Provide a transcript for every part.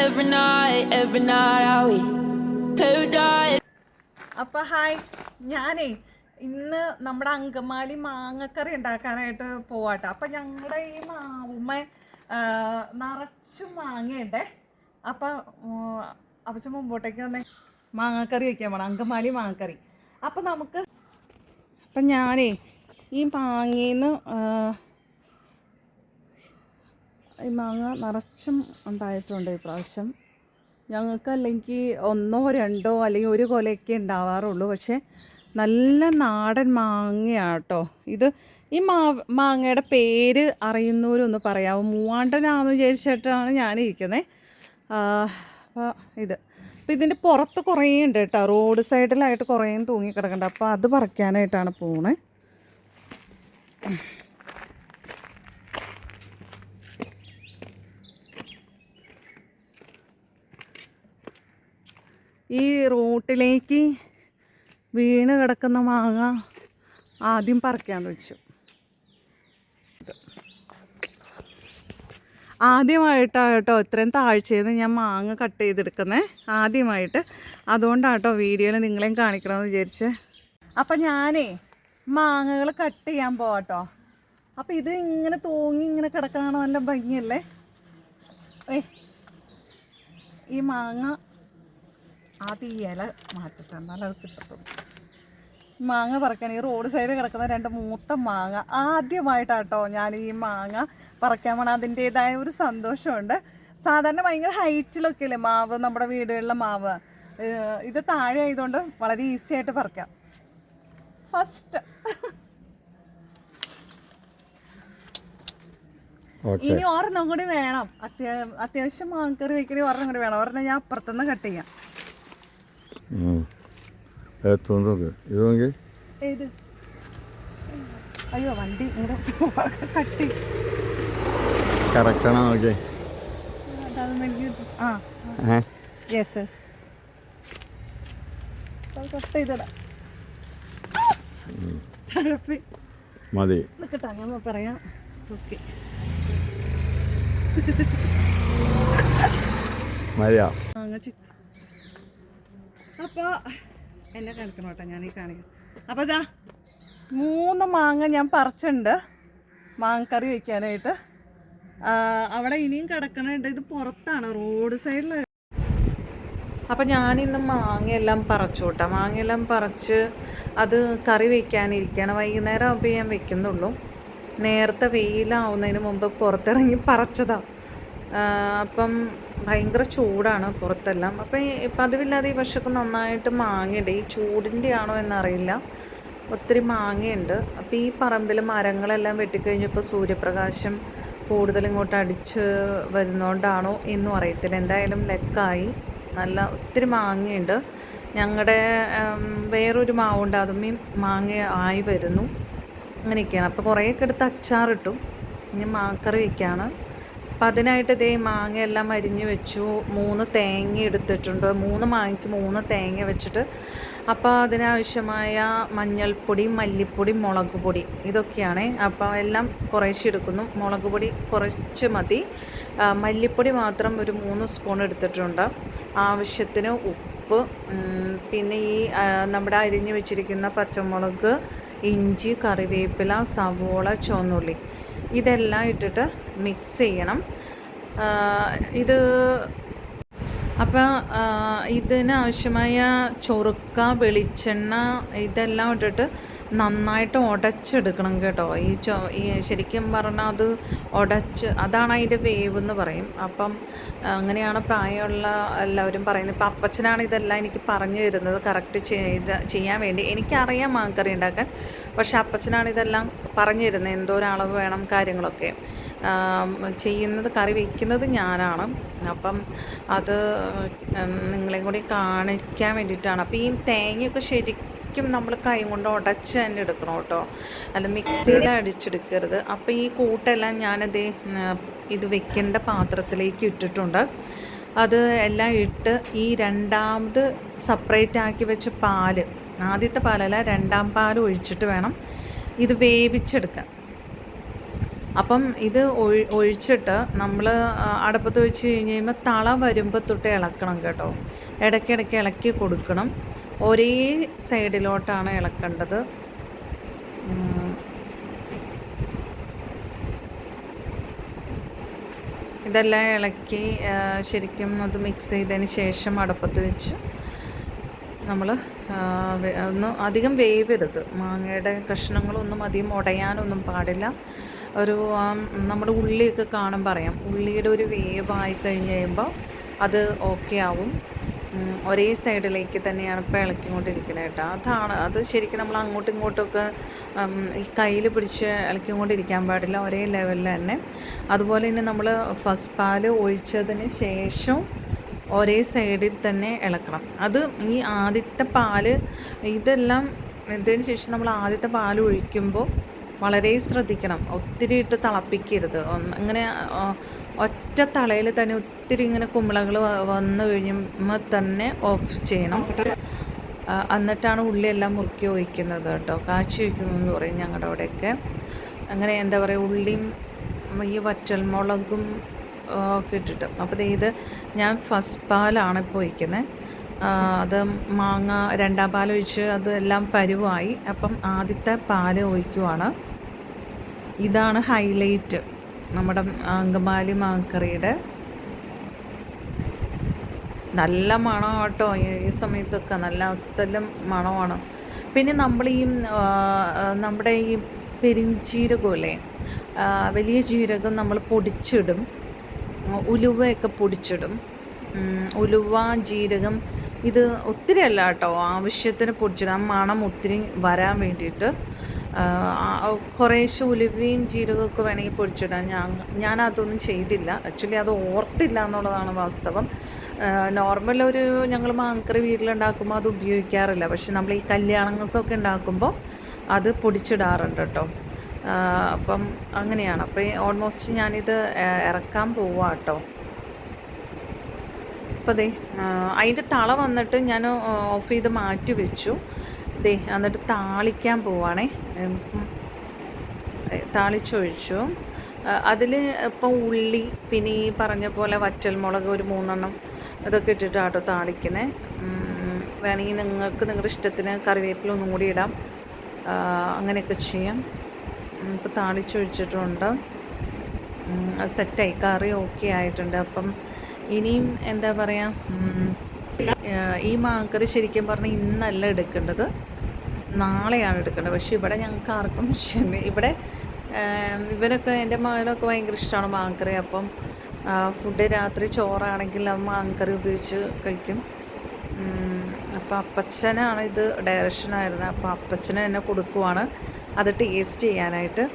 every night how we play with die. അപ്പോൾ hi, ഞാനേ ഇന്ന് നമ്മുടെ അങ്കമാലി മാങ്ങക്കറി ഉണ്ടാക്കാനായിട്ട് പോവാട്ടോ. അപ്പം ഞങ്ങളുടെ ഈ ഉമ്മ നിറച്ചും മാങ്ങയുണ്ടേ. അപ്പം അപ്പച്ച മുമ്പോട്ടേക്ക് വന്നേ മാങ്ങക്കറി വയ്ക്കാൻ പോകണം, അങ്കമാലി മാങ്ങക്കറി. അപ്പം ഞാനേ ഈ മാങ്ങയിന്ന് ഈ മാങ്ങ നിറച്ചും ഉണ്ടായിട്ടുണ്ട് ഈ പ്രാവശ്യം. ഞങ്ങൾക്ക് അല്ലെങ്കിൽ 1 or 2 അല്ലെങ്കിൽ 1 കൊലയൊക്കെ ഉണ്ടാവാറുള്ളൂ. പക്ഷേ നല്ല നാടൻ മാങ്ങയാട്ടോ ഇത്. ഈ മാങ്ങയുടെ പേര് അറിയുന്നവരൊന്ന് പറയാമോ? മൂവാണ്ടനാണെന്ന് വിചാരിച്ചിട്ടാണ് ഞാനിരിക്കുന്നത്. അപ്പോൾ അപ്പോൾ ഇതിൻ്റെ പുറത്ത് കുറേ ഉണ്ട് കേട്ടോ, റോഡ് സൈഡിലായിട്ട് കുറേ തൂങ്ങിക്കിടക്കുന്നുണ്ട്. അപ്പോൾ അത് പറിക്കാനായിട്ടാണ് പോകുന്നത്. ഈ റോട്ടിലേക്ക് വീണ് കിടക്കുന്ന മാങ്ങ ആദ്യം പറിക്കാമെന്ന് വെച്ചു. ആദ്യമായിട്ടാണ് കേട്ടോ ഇത്രയും താഴ്ചയിൽ നിന്ന് ഞാൻ മാങ്ങ കട്ട് ചെയ്തെടുക്കുന്നത്, ആദ്യമായിട്ട്. അതുകൊണ്ടാട്ടോ വീഡിയോയിൽ നിങ്ങളെയും കാണിക്കണമെന്ന് വിചാരിച്ച്. അപ്പം ഞാനേ മാങ്ങകൾ കട്ട് ചെയ്യാൻ പോവാട്ടോ. അപ്പം ഇത് ഇങ്ങനെ തൂങ്ങി ഇങ്ങനെ കിടക്കണ നല്ല ഭംഗിയല്ലേ. ഈ മാങ്ങ ആദ്യം ഈ ഇല മാറ്റിട്ട് എന്നാലും അത് കിട്ടത്തുള്ളൂ. മാങ്ങ പറിക്കാൻ ഈ റോഡ് സൈഡിൽ കിടക്കുന്ന 2 മൂത്ത മാങ്ങ ആദ്യമായിട്ടാട്ടോ ഞാൻ ഈ മാങ്ങ പറിക്കാൻ പോകണം. അതിൻ്റേതായ ഒരു സന്തോഷമുണ്ട്. സാധാരണ ഭയങ്കര ഹൈറ്റിലൊക്കെ അല്ലേ മാവ്, നമ്മുടെ വീടുകളിലെ മാവ്. ഇത് താഴെ ആയതുകൊണ്ട് വളരെ ഈസി ആയിട്ട് പറിക്കാം. ഫസ്റ്റ് ഇനി ഒരെണ്ണം കൂടി വേണം. അത്യാവശ്യം മാങ്ങക്കറി വയ്ക്കണി ഒരെണ്ണം കൂടി വേണം. ഒരെണ്ണം ഞാൻ അപ്പുറത്തുനിന്ന് കട്ട് ചെയ്യാം. അയ്യോ വണ്ടി കട്ടി മതി കേട്ടോ, ഞാൻ പറയാം. ഓക്കെ അപ്പോൾ എന്നെ കാണിക്കണം കേട്ടോ, ഞാനീ കാണിക്കാം. അപ്പോൾ ഇതാ 3 മാങ്ങ ഞാൻ പറിച്ചിട്ടുണ്ട് മാങ്ങക്കറി വയ്ക്കാനായിട്ട്. അവിടെ ഇനിയും കിടക്കണുണ്ട്. ഇത് പുറത്താണ്, റോഡ് സൈഡിൽ. അപ്പം ഞാനിന്ന് മാങ്ങയെല്ലാം പറിച്ചു കേട്ടോ. മാങ്ങയെല്ലാം പറിച്ച് അത് കറി വയ്ക്കാനിരിക്കുകയാണ്. വൈകുന്നേരം ആകുമ്പോൾ ഞാൻ വെക്കുന്നുള്ളൂ. നേരത്തെ വെയിലാവുന്നതിന് മുമ്പ് പുറത്തിറങ്ങി പറിച്ചതാണ്. അപ്പം ഭയങ്കര ചൂടാണ് പുറത്തെല്ലാം. അപ്പം പതിവില്ലാതെ ഈ വർഷമൊക്കെ നന്നായിട്ട് മാങ്ങയുണ്ട്. ഈ ചൂടിൻ്റെ ആണോ എന്നറിയില്ല, ഒത്തിരി മാങ്ങയുണ്ട്. അപ്പോൾ ഈ പറമ്പിൽ മരങ്ങളെല്ലാം വെട്ടിക്കഴിഞ്ഞപ്പോൾ സൂര്യപ്രകാശം കൂടുതൽ ഇങ്ങോട്ട് അടിച്ച് വരുന്നതുകൊണ്ടാണോ എന്നും അറിയത്തില്ല. എന്തായാലും ലെക്കായി നല്ല ഒത്തിരി മാങ്ങയുണ്ട്. ഞങ്ങളുടെ വേറൊരു മാവുണ്ട്, അതും മാങ്ങ ആയി വരുന്നു. അങ്ങനെയൊക്കെയാണ്. അപ്പോൾ കുറേയൊക്കെ എടുത്ത് അച്ചാറിട്ടു. ഇനി മാങ്ങക്കറി വയ്ക്കുകയാണ്. അപ്പം അതിനായിട്ട് ഇതേ മാങ്ങയെല്ലാം അരിഞ്ഞ് വെച്ചു. 3 തേങ്ങ എടുത്തിട്ടുണ്ട്. 3 മാങ്ങയ്ക്ക് 3 തേങ്ങ വെച്ചിട്ട് അപ്പോൾ അതിനാവശ്യമായ മഞ്ഞൾപ്പൊടി, മല്ലിപ്പൊടി, മുളക് പൊടി ഇതൊക്കെയാണ്. അപ്പോൾ എല്ലാം കുറേശ്ശെ എടുക്കുന്നു. മുളക് പൊടി കുറച്ച് മതി. മല്ലിപ്പൊടി മാത്രം ഒരു 3 സ്പൂൺ എടുത്തിട്ടുണ്ട്. ആവശ്യത്തിന് ഉപ്പ്, പിന്നെ ഈ നമ്മുടെ അരിഞ്ഞ് വെച്ചിരിക്കുന്ന പച്ചമുളക്, ഇഞ്ചി, കറിവേപ്പില, സവോള, ചുവന്നുള്ളി ഇതെല്ലാം ഇട്ടിട്ട് മിക്സ് ചെയ്യണം. ഇത് അപ്പോൾ ഇതിനാവശ്യമായ ചൊറുക്ക, വെളിച്ചെണ്ണ ഇതെല്ലാം ഇട്ടിട്ട് നന്നായിട്ട് ഉടച്ചെടുക്കണം കേട്ടോ. ഈ ശരിക്കും പറഞ്ഞാൽ അത് അതാണ് അതിൻ്റെ വേവ് എന്ന് പറയും. അപ്പം അങ്ങനെയാണ് പ്രായമുള്ള എല്ലാവരും പറയുന്നത്. ഇപ്പം അപ്പച്ചനാണ് ഇതെല്ലാം എനിക്ക് പറഞ്ഞു തരുന്നത് കറക്റ്റ് ചെയ്യാൻ വേണ്ടി. എനിക്കറിയാം മാങ്ങക്കറി ഉണ്ടാക്കാൻ, പക്ഷെ അപ്പച്ചനാണ് ഇതെല്ലാം പറഞ്ഞു തരുന്നത്, എന്തോരളവ് വേണം കാര്യങ്ങളൊക്കെ. ചെയ്യുന്നത്, കറി വയ്ക്കുന്നത് ഞാനാണ്. അപ്പം അത് നിങ്ങളെയും കൂടി കാണിക്കാൻ വേണ്ടിയിട്ടാണ്. അപ്പോൾ ഈ തേങ്ങയൊക്കെ ശരിക്കും നമ്മൾ കൈ കൊണ്ട് ഉടച്ച് തന്നെ എടുക്കണം കേട്ടോ, അല്ല മിക്സിയിൽ അടിച്ചെടുക്കരുത്. അപ്പോൾ ഈ കൂട്ടെല്ലാം ഞാനത് ഇത് വെക്കേണ്ട പാത്രത്തിലേക്ക് ഇട്ടിട്ടുണ്ട്. അത് എല്ലാം ഇട്ട് ഈ രണ്ടാമത് സെപ്പറേറ്റ് ആക്കി വെച്ച പാല്, ആദ്യത്തെ പാലല്ല 2ാം പാൽ ഒഴിച്ചിട്ട് വേണം ഇത് വേവിച്ചെടുക്കാൻ. അപ്പം ഇത് ഒഴിച്ചിട്ട് നമ്മൾ അടുപ്പത്ത് വെച്ച് കഴിഞ്ഞ് കഴിയുമ്പോൾ തള വരുമ്പോൾ തൊട്ട് ഇളക്കണം കേട്ടോ. ഇടയ്ക്കിടയ്ക്ക് ഇളക്കി കൊടുക്കണം. ഒരേ സൈഡിലോട്ടാണ് ഇളക്കേണ്ടത്. ഇതെല്ലാം ഇളക്കി ശരിക്കും അത് മിക്സ് ചെയ്തതിന് ശേഷം അടുപ്പത്ത് വെച്ച് നമ്മൾ ഒന്ന് അധികം വേവരുത്. മാങ്ങയുടെ കഷ്ണങ്ങളൊന്നും അധികം ഉടയാനൊന്നും പാടില്ല. ഒരു നമ്മുടെ ഉള്ളിയൊക്കെ കാണുമ്പോൾ അറിയാം, ഉള്ളിയുടെ ഒരു വേവായി കഴിഞ്ഞ് കഴിയുമ്പോൾ അത് ഓക്കെ ആവും. ഒരേ സൈഡിലേക്ക് തന്നെയാണ് ഇപ്പോൾ ഇളക്കിക്കൊണ്ടിരിക്കുന്നത് കേട്ടോ. അത് ശരിക്കും നമ്മൾ അങ്ങോട്ടും ഇങ്ങോട്ടുമൊക്കെ ഈ കയ്യിൽ പിടിച്ച് ഇളക്കിക്കൊണ്ടിരിക്കാൻ പാടില്ല, ഒരേ ലെവലിൽ തന്നെ. അതുപോലെ തന്നെ നമ്മൾ ഫസ്റ്റ് പാൽ ഒഴിച്ചതിന് ശേഷം ഒരേ സൈഡിൽ തന്നെ ഇളക്കണം. അത് ഈ ആദ്യത്തെ പാൽ ഇതെല്ലാം ഇതിന് ശേഷം നമ്മൾ ആദ്യത്തെ പാൽ ഒഴിക്കുമ്പോൾ വളരെ ശ്രദ്ധിക്കണം. ഒത്തിരി ഇട്ട് തിളപ്പിക്കരുത്. അങ്ങനെ ഒറ്റ തളയിൽ തന്നെ ഒത്തിരി ഇങ്ങനെ കുമ്പളകൾ വന്നു കഴിയുമ്പോൾ തന്നെ ഓഫ് ചെയ്യണം. എന്നിട്ടാണ് ഉള്ളിയെല്ലാം മുറുക്കി ഒഴിക്കുന്നത് കേട്ടോ. കാച്ചി ഒഴിക്കുന്നതെന്ന് പറയും ഞങ്ങളുടെ അവിടെയൊക്കെ. അങ്ങനെ എന്താ പറയുക, ഉള്ളിയും ഈ വറ്റൽമുളകും ഒക്കെ ഇട്ടിട്ട്. അപ്പോൾ ഇത് ഞാൻ ഫസ്റ്റ് പാലാണ് ഇപ്പോൾ ഒഴിക്കുന്നത്. അത് മാങ്ങ രണ്ടാം പാൽ ഒഴിച്ച് അത് എല്ലാം പരുവായി. അപ്പം ആദ്യത്തെ പാൽ ഒഴിക്കുവാണ്. ഇതാണ് ഹൈലൈറ്റ് നമ്മുടെ അങ്കമാലി മാങ്ങക്കറിയുടെ. നല്ല മണം കേട്ടോ, ഈ സമയത്തൊക്കെ നല്ല അസലും മണമാണ്. പിന്നെ നമ്മൾ നമ്മുടെ ഈ പെരിഞ്ചീരകമല്ലേ, വലിയ ജീരകം നമ്മൾ പൊടിച്ചിടും, ഉലുവയൊക്കെ പൊടിച്ചിടും. ഉലുവ, ജീരകം ഇത് ഒത്തിരി അല്ല കേട്ടോ, ആവശ്യത്തിന് പൊടിച്ചിടാം, മണം ഒത്തിരി വരാൻ വേണ്ടിയിട്ട്. കുറേശ്ശെ ഉലുവയും ജീരകമൊക്കെ വേണമെങ്കിൽ പൊടിച്ചിടാം. ഞാനതൊന്നും ചെയ്തില്ല. ആക്ച്വലി അത് ഓർത്തില്ല എന്നുള്ളതാണ് വാസ്തവം. നോർമൽ ഞങ്ങൾ മാങ്ങക്കറി വീട്ടിലുണ്ടാക്കുമ്പോൾ അത് ഉപയോഗിക്കാറില്ല. പക്ഷെ നമ്മൾ ഈ കല്യാണങ്ങൾക്കൊക്കെ ഉണ്ടാക്കുമ്പോൾ അത് പൊടിച്ചിടാറുണ്ട് കേട്ടോ. അപ്പം അങ്ങനെയാണ്. അപ്പോൾ ഓൾമോസ്റ്റ് ഞാനിത് ഇറക്കാൻ പോവാം കേട്ടോ. അപ്പോൾ അതിൻ്റെ തള വന്നിട്ട് ഞാൻ ഓഫ് ചെയ്ത് മാറ്റി വെച്ചു. എന്നിട്ട് താളിക്കാൻ പോവാണേ. താളിച്ചൊഴിച്ചു. അതിൽ ഇപ്പോൾ ഉള്ളി, പിന്നെ ഈ പറഞ്ഞ പോലെ വറ്റൽമുളക് ഒരു 3 എണ്ണം ഇതൊക്കെ ഇട്ടിട്ടാട്ടോ താളിക്കുന്നത്. വേണമെങ്കിൽ നിങ്ങൾക്ക് നിങ്ങളുടെ ഇഷ്ടത്തിന് കറിവേപ്പില ഒന്നും കൂടി ഇടാം, അങ്ങനെയൊക്കെ ചെയ്യാം. ഇപ്പോൾ താളിച്ചൊഴിച്ചിട്ടുണ്ട്. സെറ്റായി, കറി ഓക്കെ ആയിട്ടുണ്ട്. അപ്പം ഇനിയും എന്താ പറയുക, ഈ മാങ്ങക്കറി ശരിക്കും പറഞ്ഞാൽ ഇന്നല്ല എടുക്കേണ്ടത്, നാളെയാണ് എടുക്കേണ്ടത്. പക്ഷേ ഇവിടെ ഞങ്ങൾക്ക് ആർക്കും ഇവിടെ ഇവരൊക്കെ എൻ്റെ മകനൊക്കെ ഭയങ്കര ഇഷ്ടമാണ് മാങ്ങക്കറി. അപ്പം ഫുഡ് രാത്രി ചോറാണെങ്കിൽ അത് മാങ്ങക്കറി ഉപയോഗിച്ച് കഴിക്കും. അപ്പോൾ അപ്പച്ചനാണ് ഇത് ഡയറക്ഷനായിരുന്നത്. അപ്പോൾ അപ്പച്ചന് തന്നെ കൊടുക്കുവാണ് അത് ടേസ്റ്റ് ചെയ്യാനായിട്ട്.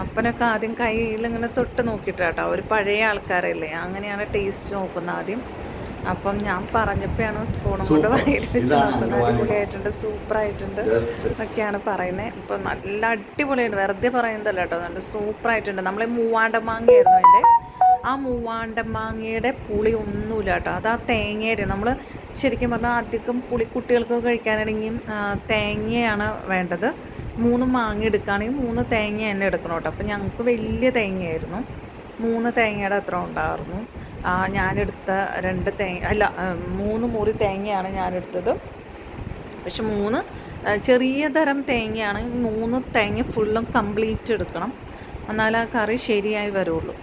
അപ്പനൊക്കെ ആദ്യം കയ്യിലിങ്ങനെ തൊട്ട് നോക്കിയിട്ടാട്ടോ, അവർ പഴയ ആൾക്കാരല്ലേ, അങ്ങനെയാണ് ടേസ്റ്റ് നോക്കുന്നത് ആദ്യം. അപ്പം ഞാൻ പറഞ്ഞപ്പോഴാണ് സ്പൂണും കൊണ്ട് വായിൽ വെച്ച് നോക്കുന്നത്. അടിപൊളിയായിട്ടുണ്ട്, സൂപ്പറായിട്ടുണ്ട് എന്നൊക്കെയാണ് പറയുന്നത്. ഇപ്പം നല്ല അടിപൊളിയായിട്ട്, വെറുതെ പറയുന്നതല്ല കേട്ടോ, നല്ല സൂപ്പറായിട്ടുണ്ട്. നമ്മളെ മൂവാണ്ടമാങ്ങയായിരുന്നു അതിൻ്റെ. ആ മൂവാണ്ടമാങ്ങയുടെ പുളി ഒന്നുമില്ല കേട്ടോ, അത് ആ തേങ്ങയുടെ. നമ്മൾ ശരിക്കും പറഞ്ഞാൽ അധികം പുളി കുട്ടികൾക്ക് കഴിക്കാനാണെങ്കിൽ തേങ്ങയാണ് വേണ്ടത്. 3 മാങ്ങ എടുക്കുകയാണെങ്കിൽ 3 തേങ്ങ തന്നെ എടുക്കണം കേട്ടോ. അപ്പം ഞങ്ങൾക്ക് വലിയ തേങ്ങയായിരുന്നു, 3 തേങ്ങയുടെ അത്ര ഉണ്ടായിരുന്നു. ഞാനെടുത്ത 2 തേങ്ങ അല്ല 3 മുറി തേങ്ങയാണ് ഞാനെടുത്തത്. പക്ഷെ 3 ചെറിയ തരം തേങ്ങയാണ്. 3 തേങ്ങ ഫുള്ളും കംപ്ലീറ്റ് എടുക്കണം, എന്നാലേ ആ കറി ശരിയായി വരുള്ളൂ.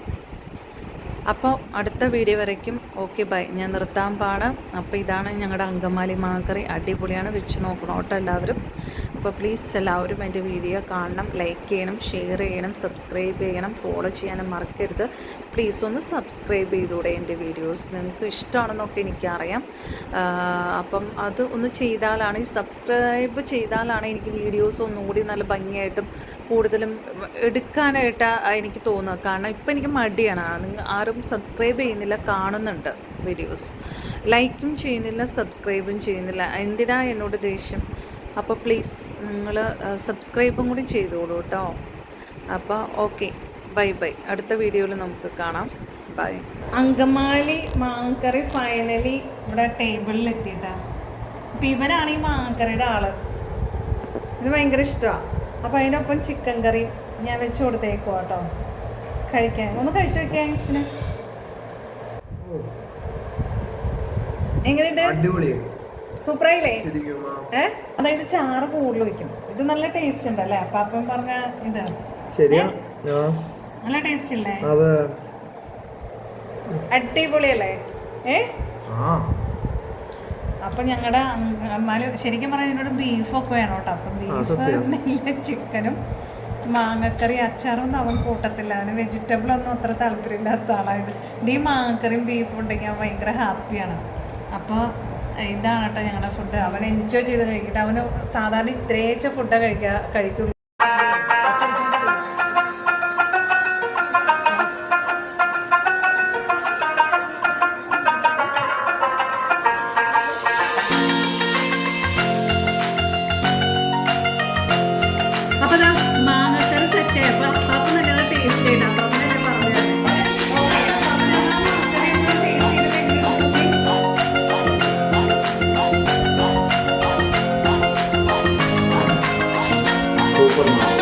അപ്പോൾ അടുത്ത വീഡിയോ വരയ്ക്കും. Okay bye. ഞാൻ നിർത്താൻ പാടാം. അപ്പോൾ ഇതാണ് ഞങ്ങളുടെ അങ്കമാലി മാങ്ങക്കറി. അടിപൊളിയാണ്, വെച്ച് നോക്കണം കേട്ടോ എല്ലാവരും. അപ്പോൾ പ്ലീസ് എല്ലാവരും എൻ്റെ വീഡിയോ കാണണം, ലൈക്ക് ചെയ്യണം, ഷെയർ ചെയ്യണം, സബ്സ്ക്രൈബ് ചെയ്യണം, ഫോളോ ചെയ്യാനും മറക്കരുത്. പ്ലീസ് ഒന്ന് സബ്സ്ക്രൈബ് ചെയ്തൂടെ എൻ്റെ വീഡിയോസ്, നിങ്ങൾക്ക് ഇഷ്ടമാണെന്നൊക്കെ എനിക്കറിയാം. അപ്പം അത് ഒന്ന് ചെയ്താലാണ്, ഈ സബ്സ്ക്രൈബ് ചെയ്താലാണ് എനിക്ക് വീഡിയോസ് ഒന്നുകൂടി നല്ല ഭംഗിയായിട്ടും കൂടുതലും എടുക്കാനായിട്ട് എനിക്ക് തോന്നുക. കാരണം ഇപ്പം എനിക്ക് മടിയാണ്, ആരും സബ്സ്ക്രൈബ് ചെയ്യുന്നില്ല, കാണുന്നുണ്ട് വീഡിയോസ്, ലൈക്കും ചെയ്യുന്നില്ല, സബ്സ്ക്രൈബും ചെയ്യുന്നില്ല. എന്തിനാ എന്നോട് ദേഷ്യം? അപ്പോൾ പ്ലീസ് നിങ്ങൾ സബ്സ്ക്രൈബും കൂടി ചെയ്തോളൂ കേട്ടോ. അപ്പോൾ ഓക്കെ, ബൈ ബൈ. അടുത്ത വീഡിയോയിൽ നമുക്ക് കാണാം. ബൈ. അങ്കമാലി മാങ്ങക്കറി ഫൈനലി ഇവിടെ ടേബിളിൽ എത്തിയിട്ടാണ്. അപ്പോൾ ഇവരാണ് ഈ മാങ്ങക്കറിയുടെ ആള്. ഇത് ഭയങ്കര ഇഷ്ടമാണ്. അപ്പോൾ അതിനൊപ്പം ചിക്കൻ കറി ഞാൻ വെച്ച് കൊടുത്തേക്കോ കേട്ടോ കഴിക്കാൻ. ഒന്ന് കഴിച്ചു വെക്കാം ആങ്സ്റ്റിന്. എങ്ങനെയുണ്ട്? സൂപ്പറായില്ലേ? അതായത് ചാറ് കൂടുതൽ വയ്ക്കും. ഇത് നല്ല ടേസ്റ്റ് ഉണ്ടല്ലേ? അപ്പം പറഞ്ഞ ഇത് നല്ല ടേസ്റ്റ് ഇല്ലേ? അടിപൊളിയല്ലേ? അപ്പൊ ഞങ്ങളുടെ അമ്മാല് ശരിക്കും പറഞ്ഞാൽ ഇതിനോട് ബീഫൊക്കെ വേണം കേട്ടോ. അപ്പം ബീഫ് ചിക്കനും മാങ്ങക്കറി അച്ചാറൊന്നും അവൻ കൂട്ടത്തില്ല. അവന് വെജിറ്റബിൾ ഒന്നും അത്ര താല്പര്യമില്ലാത്ത ആളായത്. ഈ മാങ്ങക്കറിയും ബീഫും ഉണ്ടെങ്കിൽ അവൻ ഭയങ്കര ഹാപ്പിയാണ്. അപ്പോൾ ഇതാണ് കേട്ടോ ഞങ്ങളുടെ ഫുഡ്. അവൻ എൻജോയ് ചെയ്ത് കഴിക്കട്ടെ. അവന് സാധാരണ ഇത്രേച്ച ഫുഡ് കഴിക്കുള്ളൂ. അപ്പോൾ മാങ്ങക്കറി സെറ്റ് ആയപ്പോൾ അപ്പം നല്ല ടേസ്റ്റ് ആയിട്ട് അപ്പം തന്നെ പറഞ്ഞത് Super